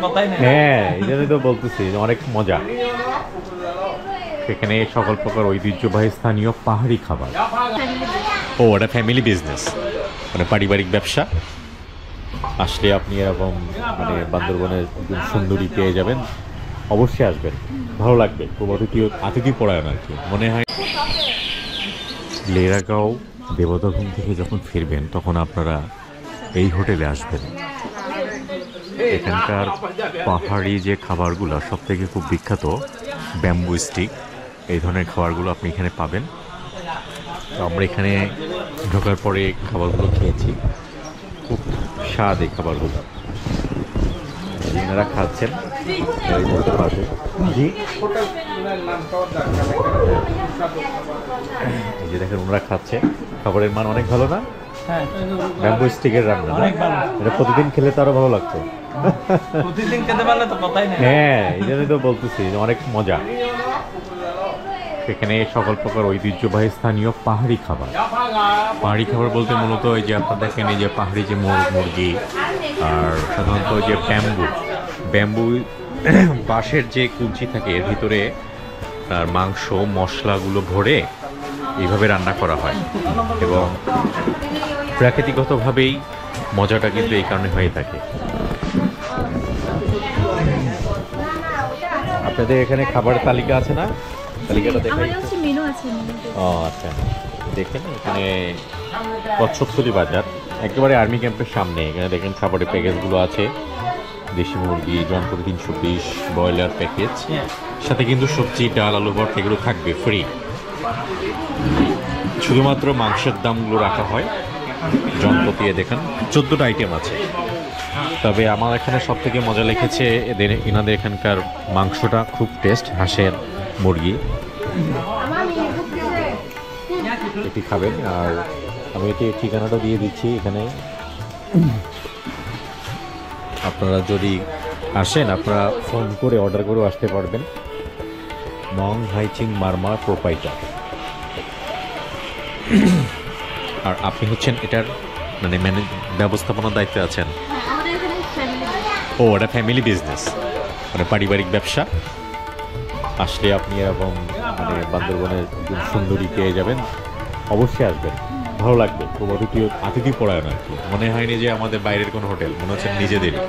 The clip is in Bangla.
কথাই নেই। হ্যাঁ, এই জন্যই তো বলতেছি অনেক মজা। এখানে সকল প্রকার ঐতিহ্যবাহী স্থানীয় পাহাড়ি খাবার। ও, এটা ফ্যামিলি বিজনেস, মানে পারিবারিক ব্যবসা। আসলে আপনি এরকম মানে বান্দরবনের একদম সুন্দরী পেয়ে যাবেন। অবশ্যই আসবেন, ভালো লাগবে। খুব অতিথি পরায়ণ আর কি মনে হয়। লেরাগাঁও দেবতাঘুম থেকে যখন ফিরবেন তখন আপনারা এই হোটেলে আসবেন। এখানকার পাহাড়ি যে খাবারগুলো সব থেকে খুব বিখ্যাত, ব্যাম্বু স্টিক, এই ধরনের খাবারগুলো আপনি এখানে পাবেন। তো আমরা এখানে ঢোকার পরে খাবারগুলো খেয়েছি, খুব স্বাদ এই খাবারগুলো। এনারা খাচ্ছেন এই বলতে পারবে। জি, এই যে দেখেন ওনারা খাচ্ছে, খাবারের মান অনেক ভালো না? হ্যাঁ, ব্যাম্বু স্টিকের রান্না অনেক ভালো। এটা প্রতিদিন খেলে তো আরো ভালো লাগতো। প্রতিদিন খেতে পারলে তো কথাই নেই। হ্যাঁ, এই জন্যই তো বলতেছি অনেক মজা। এখানে সকল প্রকার ঐতিহ্যবাহী স্থানীয় পাহাড়ি খাবার। পাহাড়ি খাবার বলতে মূলত এই যে আপনারা দেখেন এই যে পাহাড়ি যে মুরগি, আর সাধারণত ওই যে ব্যাম্বু বাঁশের যে কুঞ্চি থাকে এর ভিতরে তার মাংস মশলাগুলো ভরে এইভাবে রান্না করা হয়, এবং প্রাকৃতিকগতভাবেই মজাটা কিন্তু এই কারণে হয়ে থাকে। আপনাদের এখানে খাবারের তালিকা আছে না? তালিকাটা দেখাই। মেনু আছে। ও আচ্ছা, দেখেন এখানে কচ্ছপতলি বাজার, একেবারে আর্মি ক্যাম্পের সামনে। এখানে দেখেন খাবারের প্যাকেজগুলো আছে, দেশি মুরগি জনপ্রতি 320, ব্রয়লার প্যাকেজ, সাথে কিন্তু সবজি ডাল আলু ভর্তা এগুলো থাকবে ফ্রি। শুধুমাত্র মাংসের দামগুলো রাখা হয় জনপ্রতি। দেখেন 14টা আইটেম আছে। তবে আমার এখানে সব থেকে মজা লেগেছে এনাদের এখানকার মাংসটা খুব টেস্ট, হাঁসের মুরগি। এটি খাবেন। আর আমি এটি ঠিকানাটা দিয়ে দিচ্ছি এখানে। আপনারা যদি আসেন আপনারা ফোন করে অর্ডার করেও আসতে পারবেন। নং হাইচিং মারমা প্রোপাইটার। আর আপনি হচ্ছেন এটার মানে ব্যবস্থাপনার দায়িত্বে আছেন। ও, এটা ফ্যামিলি বিজনেস, মানে পারিবারিক ব্যবসা। আসলে আপনি এরকম মানে বান্দরবনের একদম সুন্দরী পেয়ে যাবেন। অবশ্যই আসবেন, ভালো লাগবে। খুব অতিথি পরায়ণ আর কি মনে হয়নি যে আমাদের বাইরের কোনো হোটেল, মনে হচ্ছে নিজেদেরই।